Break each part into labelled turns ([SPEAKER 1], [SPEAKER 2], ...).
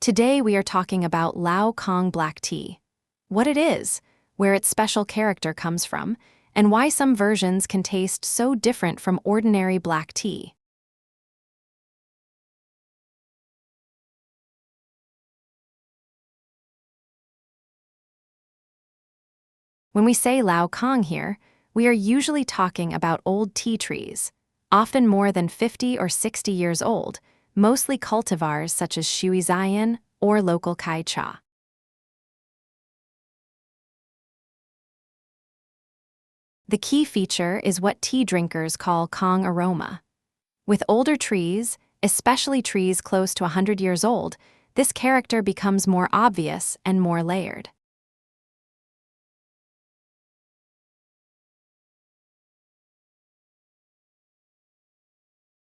[SPEAKER 1] Today we are talking about Lao Cong black tea, what it is, where its special character comes from, and why some versions can taste so different from ordinary black tea. When we say Lao Cong here, we are usually talking about old tea trees, often more than 50 or 60 years old, mostly cultivars such as Shui Xian or local Kai Cha. The key feature is what tea drinkers call Cong aroma. With older trees, especially trees close to 100 years old, this character becomes more obvious and more layered.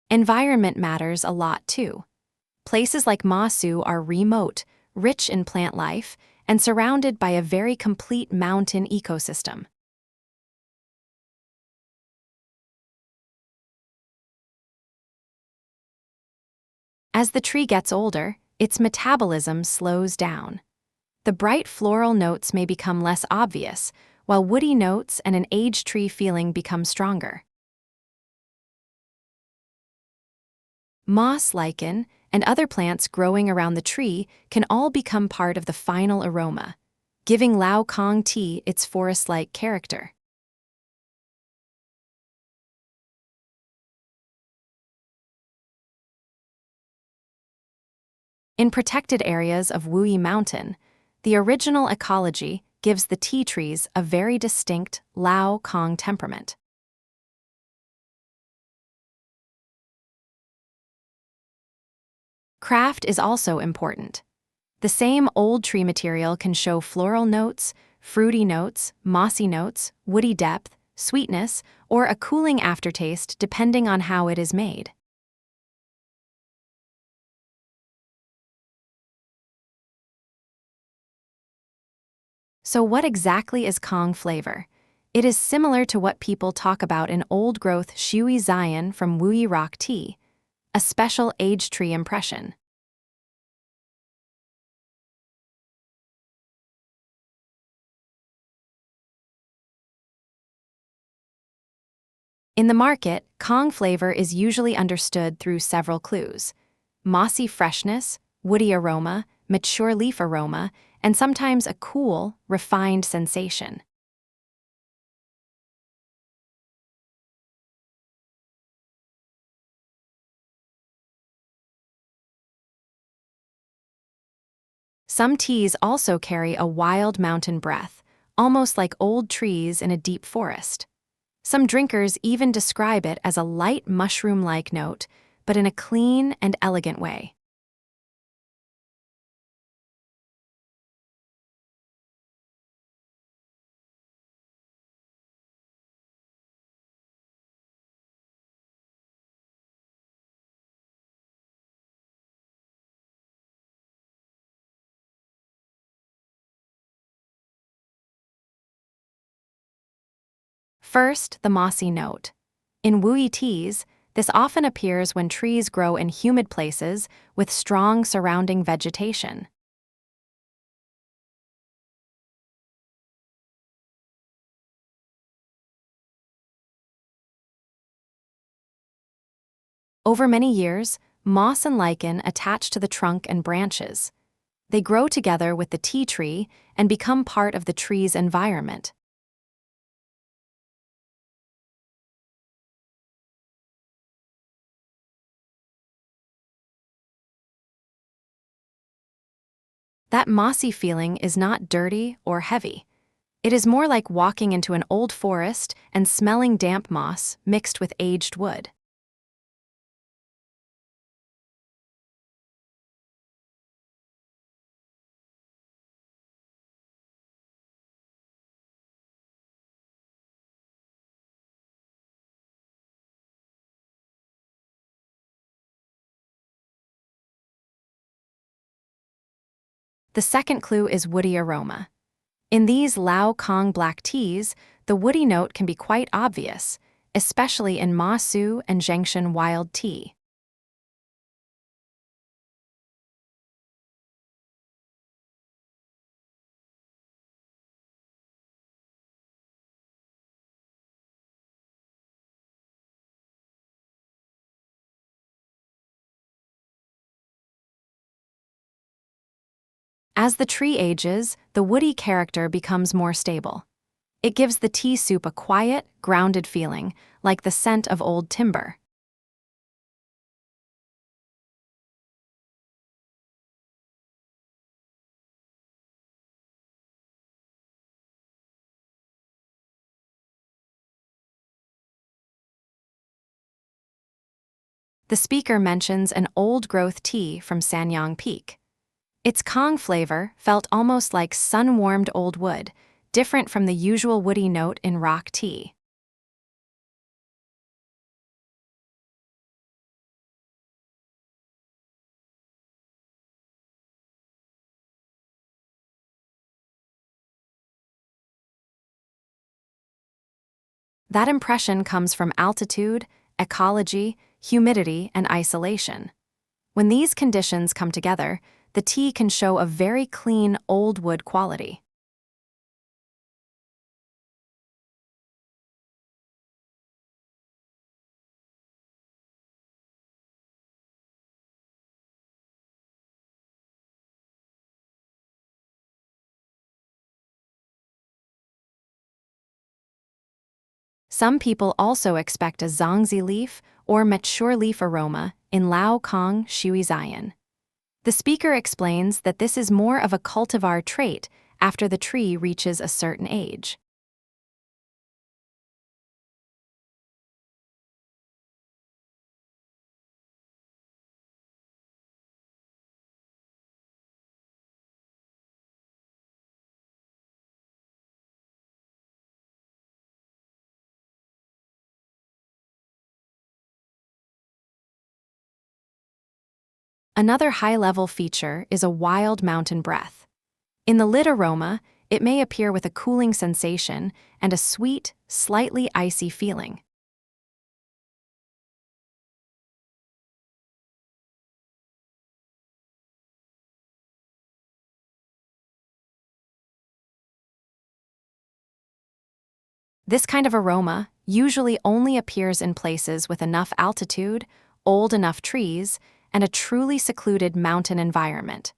[SPEAKER 1] Environment matters a lot too. Places like Masu are remote, rich in plant life, and surrounded by a very complete mountain ecosystem. As the tree gets older, its metabolism slows down. The bright floral notes may become less obvious, while woody notes and an aged tree feeling become stronger. Moss, lichen, and other plants growing around the tree can all become part of the final aroma, giving Lao Cong tea its forest-like character. In protected areas of Wuyi Mountain, the original ecology gives the tea trees a very distinct Lao Cong temperament. Craft is also important. The same old tree material can show floral notes, fruity notes, mossy notes, woody depth, sweetness, or a cooling aftertaste depending on how it is made. So what exactly is Cong flavor? It is similar to what people talk about in old-growth Shui Xian from Wuyi rock tea, a special aged tree impression. In the market, Cong flavor is usually understood through several clues: mossy freshness, woody aroma, mature leaf aroma, and sometimes a cool, refined sensation. Some teas also carry a wild mountain breath, almost like old trees in a deep forest. Some drinkers even describe it as a light mushroom-like note, but in a clean and elegant way. First, the mossy note. In Wuyi teas, this often appears when trees grow in humid places with strong surrounding vegetation. Over many years, moss and lichen attach to the trunk and branches. They grow together with the tea tree and become part of the tree's environment. That mossy feeling is not dirty or heavy. It is more like walking into an old forest and smelling damp moss mixed with aged wood. The second clue is woody aroma. In these Lao Cong black teas, the woody note can be quite obvious, especially in Ma Su and Zhengshan wild tea. As the tree ages, the woody character becomes more stable. It gives the tea soup a quiet, grounded feeling, like the scent of old timber. The speaker mentions an old-growth tea from Sanyang Peak. Its Kong flavor felt almost like sun-warmed old wood, different from the usual woody note in rock tea. That impression comes from altitude, ecology, humidity, and isolation. When these conditions come together, the tea can show a very clean old wood quality. Some people also expect a zongzi leaf or mature leaf aroma in Lao Cong, Shui Xian. The speaker explains that this is more of a cultivar trait after the tree reaches a certain age. Another high-level feature is a wild mountain breath. In the lit aroma, it may appear with a cooling sensation and a sweet, slightly icy feeling. This kind of aroma usually only appears in places with enough altitude, old enough trees, and a truly secluded mountain environment.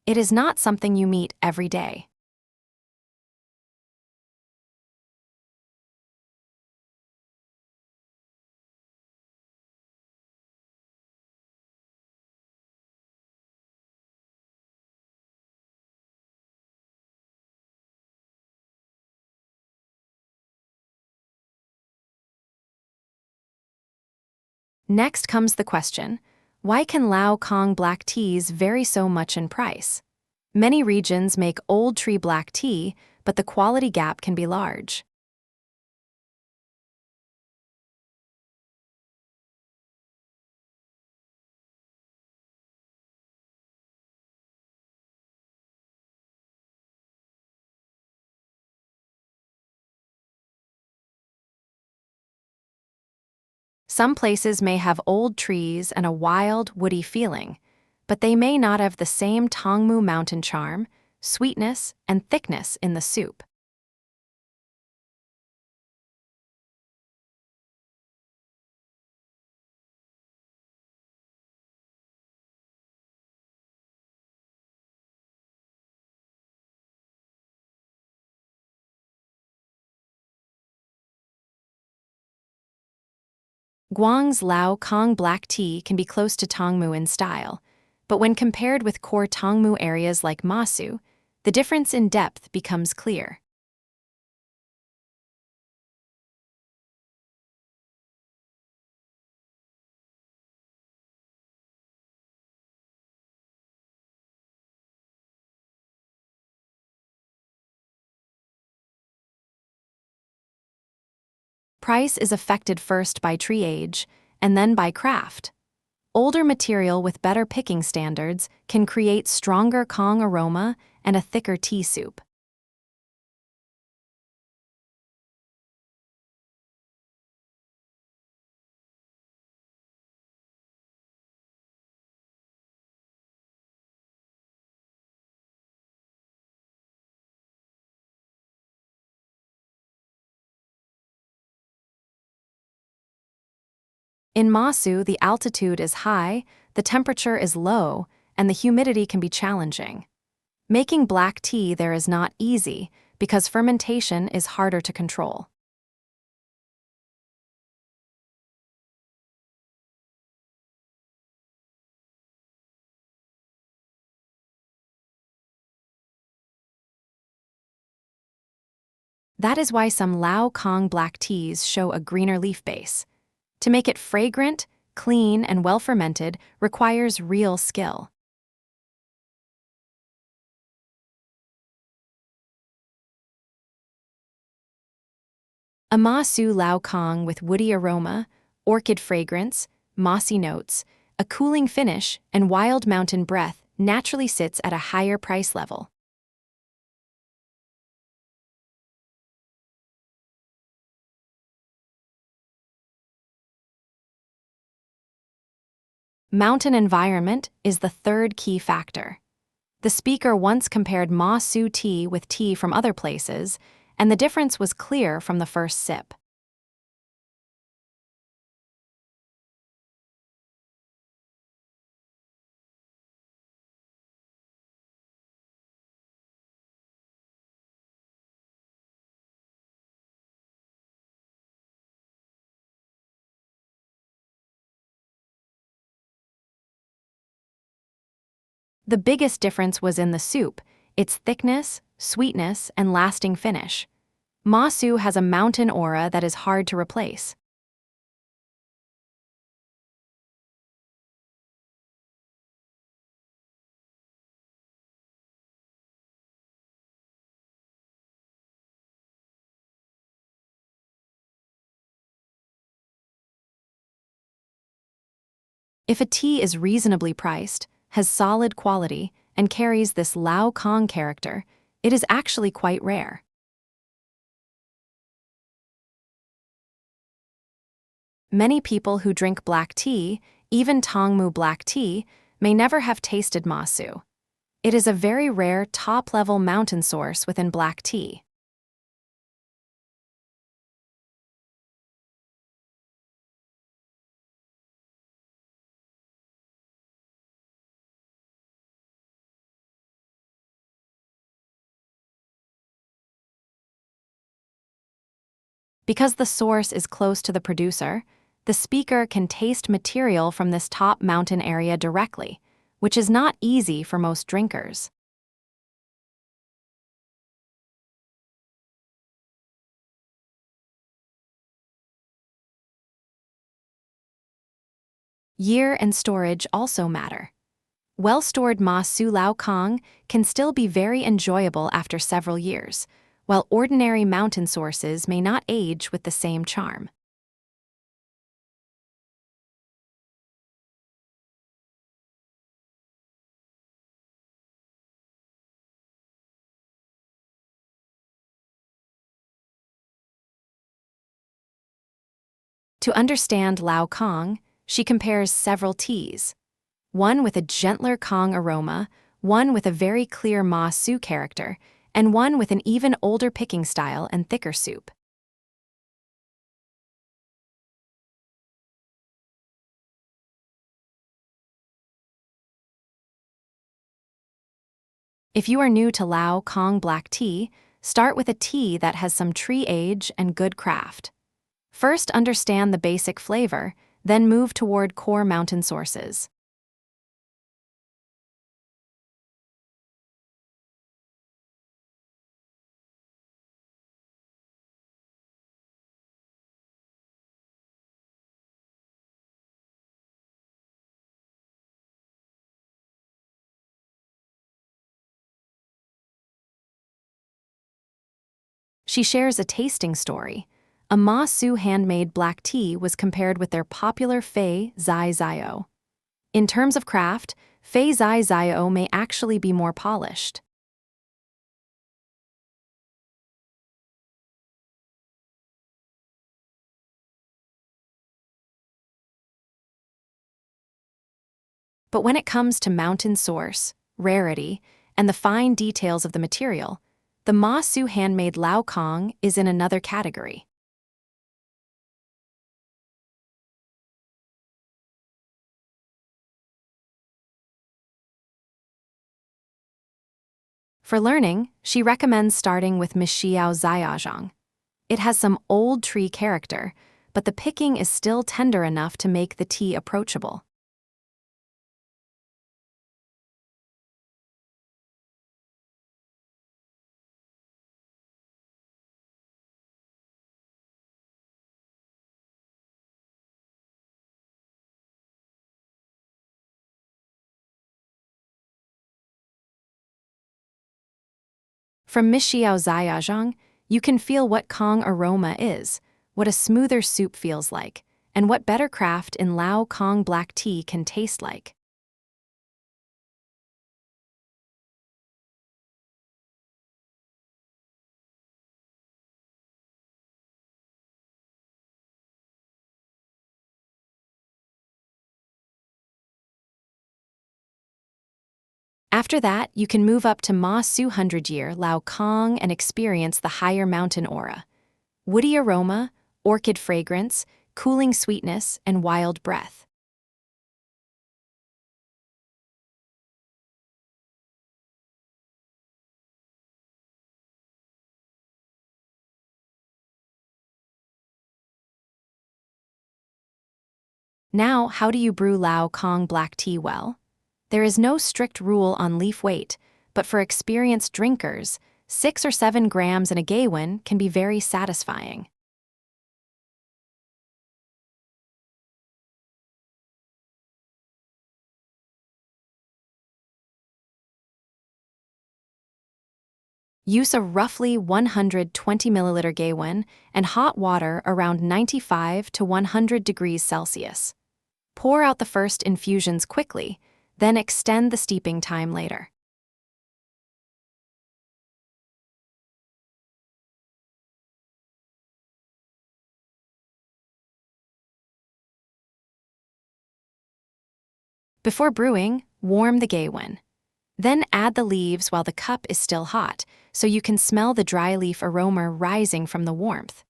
[SPEAKER 1] It is not something you meet every day. Next comes the question, why can Lao Cong black teas vary so much in price? Many regions make old tree black tea, but the quality gap can be large. Some places may have old trees and a wild, woody feeling, but they may not have the same Tongmu mountain charm, sweetness, and thickness in the soup. Guang's Lao Cong black tea can be close to Tongmu in style, but when compared with core Tongmu areas like Masu, the difference in depth becomes clear. Price is affected first by tree age, and then by craft. Older material with better picking standards can create stronger Kong aroma and a thicker tea soup. In Masu, the altitude is high, the temperature is low, and the humidity can be challenging. Making black tea there is not easy because fermentation is harder to control. That is why some Lao Cong black teas show a greener leaf base. To make it fragrant, clean, and well-fermented requires real skill. A Ma Su Lao Cong with woody aroma, orchid fragrance, mossy notes, a cooling finish, and wild mountain breath naturally sits at a higher price level. Mountain environment is the third key factor. The speaker once compared Ma Su tea with tea from other places, and the difference was clear from the first sip. The biggest difference was in the soup, its thickness, sweetness, and lasting finish. Ma Su has a mountain aura that is hard to replace. If a tea is reasonably priced, has solid quality, and carries this Lao Cong character, it is actually quite rare. Many people who drink black tea, even Tongmu black tea, may never have tasted Ma Su. It is a very rare top-level mountain source within black tea. Because the source is close to the producer, the speaker can taste material from this top mountain area directly, which is not easy for most drinkers. Year and storage also matter. Well-stored Ma Su Lao Cong can still be very enjoyable after several years, while ordinary mountain sources may not age with the same charm. To understand Lao Cong, she compares several teas. One with a gentler Cong aroma, one with a very clear Ma Su character, and one with an even older picking style and thicker soup. If you are new to Lao Cong black tea, start with a tea that has some tree age and good craft. First, understand the basic flavor, then move toward core mountain sources. She shares a tasting story. A Ma Su handmade black tea was compared with their popular Fei Zai Zio. In terms of craft, Fei Zai Zio may actually be more polished. But when it comes to mountain source, rarity, and the fine details of the material, the Ma Su handmade Lao Cong is in another category. For learning, she recommends starting with Xiao Zhong. It has some old tree character, but the picking is still tender enough to make the tea approachable. From Xiao Zhong, you can feel what Cong aroma is, what a smoother soup feels like, and what better craft in Lao Cong black tea can taste like. After that, you can move up to Ma Su 100-year Lao Cong and experience the higher mountain aura. Woody aroma, orchid fragrance, cooling sweetness, and wild breath. Now, how do you brew Lao Cong black tea well? There is no strict rule on leaf weight, but for experienced drinkers, 6 or 7 grams in a gaiwan can be very satisfying. Use a roughly 120 milliliter gaiwan and hot water around 95 to 100 degrees Celsius. Pour out the first infusions quickly, then extend the steeping time later. Before brewing, warm the gaiwan. Then add the leaves while the cup is still hot, so you can smell the dry leaf aroma rising from the warmth.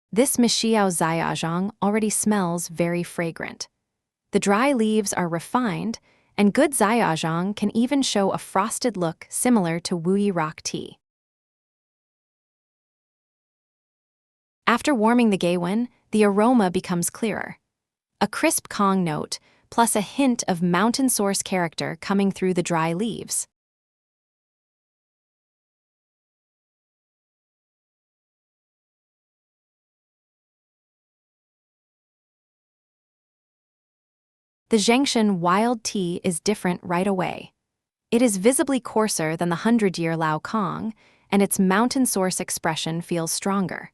[SPEAKER 1] This Xiao Zhong already smells very fragrant. The dry leaves are refined, and good Zhong can even show a frosted look similar to Wuyi rock tea. After warming the gaiwan, the aroma becomes clearer. A crisp Cong note, plus a hint of mountain source character coming through the dry leaves. The Zhengshan wild tea is different right away. It is visibly coarser than the 100-year Lao Cong, and its mountain source expression feels stronger.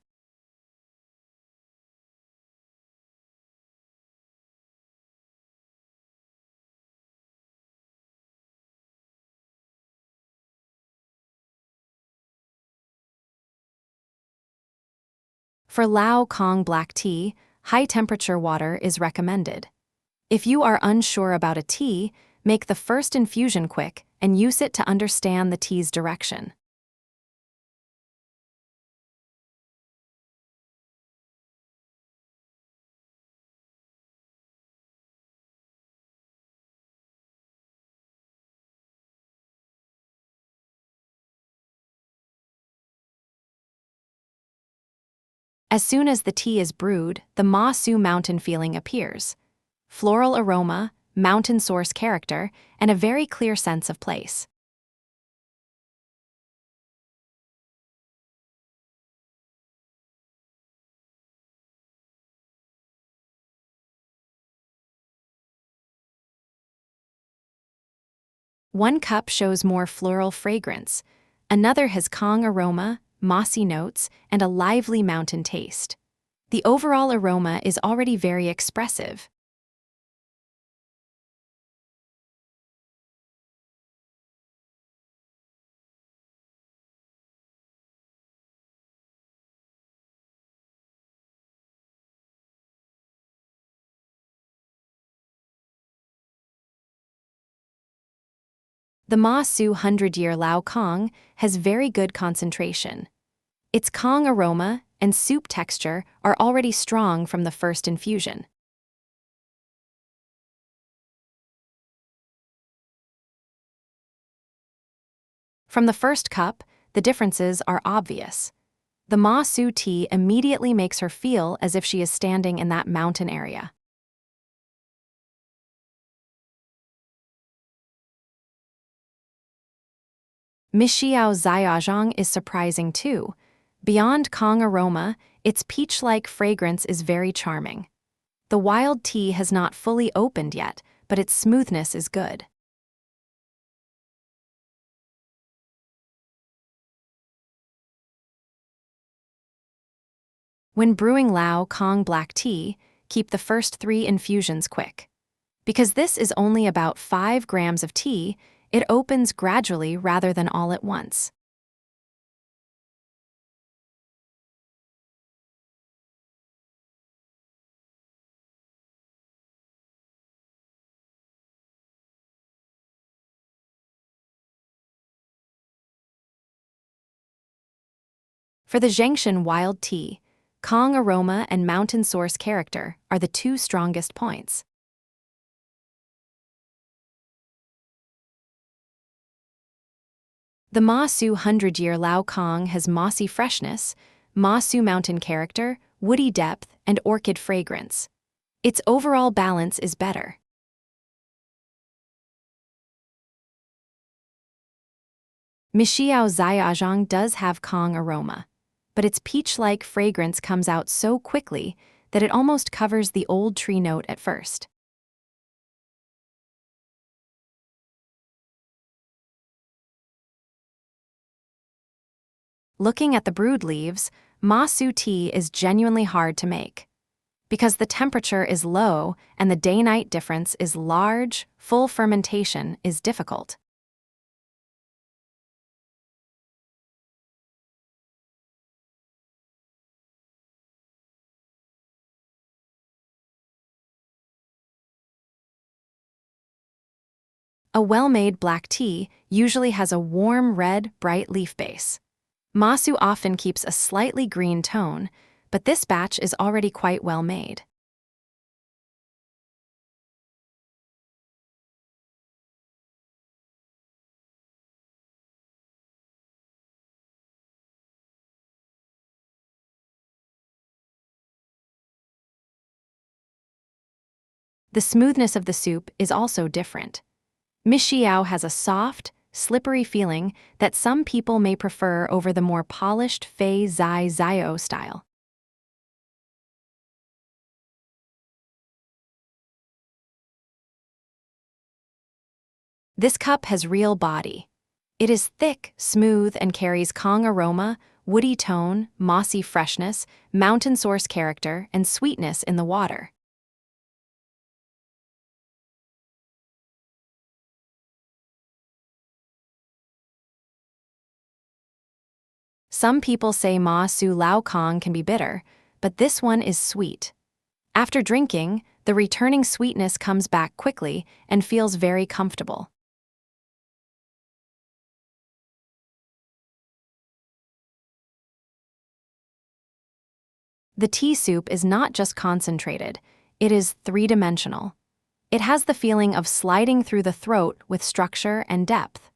[SPEAKER 1] For Lao Cong black tea, high-temperature water is recommended. If you are unsure about a tea, make the first infusion quick and use it to understand the tea's direction. As soon as the tea is brewed, the Ma Su mountain feeling appears. Floral aroma, mountain source character, and a very clear sense of place. One cup shows more floral fragrance, another has Cong aroma, mossy notes, and a lively mountain taste. The overall aroma is already very expressive. The Ma Su 100-year Lao Cong has very good concentration. Its Cong aroma and soup texture are already strong from the first infusion. From the first cup, the differences are obvious. The Ma Su tea immediately makes her feel as if she is standing in that mountain area. Xiao Zhong is surprising too. Beyond Cong aroma, its peach-like fragrance is very charming. The wild tea has not fully opened yet, but its smoothness is good. When brewing Lao Cong black tea, keep the first 3 infusions quick. Because this is only about 5 grams of tea, it opens gradually rather than all at once. For the Zhengshan wild tea, Cong aroma and mountain source character are the 2 strongest points. The Ma Su 100-year Lao Cong has mossy freshness, Ma Su mountain character, woody depth, and orchid fragrance. Its overall balance is better. Xiao Zhong does have Cong aroma, but its peach-like fragrance comes out so quickly that it almost covers the old tree note at first. Looking at the brewed leaves, Ma Su tea is genuinely hard to make. Because the temperature is low and the day-night difference is large, full fermentation is difficult. A well-made black tea usually has a warm red, bright leaf base. Ma Su often keeps a slightly green tone, but this batch is already quite well made. The smoothness of the soup is also different. Xiao has a soft, slippery feeling that some people may prefer over the more polished Fei Zai Zio style. This cup has real body. It is thick, smooth, and carries Cong aroma, woody tone, mossy freshness, mountain source character, and sweetness in the water. Some people say Ma Su Lao Cong can be bitter, but this one is sweet. After drinking, the returning sweetness comes back quickly and feels very comfortable. The tea soup is not just concentrated, it is 3-dimensional. It has the feeling of sliding through the throat with structure and depth.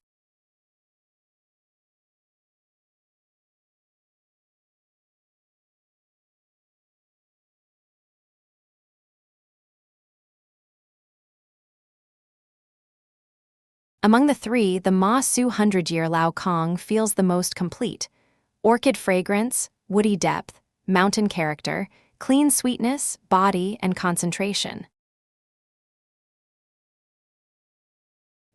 [SPEAKER 1] Among the 3, the Ma Su 100-year Lao Cong feels the most complete. Orchid fragrance, woody depth, mountain character, clean sweetness, body, and concentration.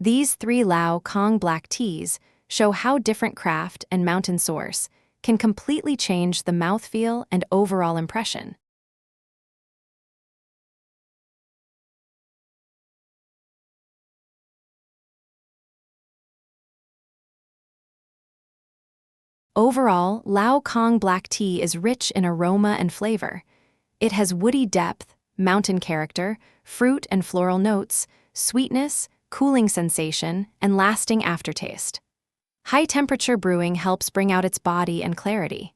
[SPEAKER 1] These 3 Lao Cong black teas show how different craft and mountain source can completely change the mouthfeel and overall impression. Overall, Lao Cong black tea is rich in aroma and flavor. It has woody depth, mountain character, fruit and floral notes, sweetness, cooling sensation, and lasting aftertaste. High-temperature brewing helps bring out its body and clarity.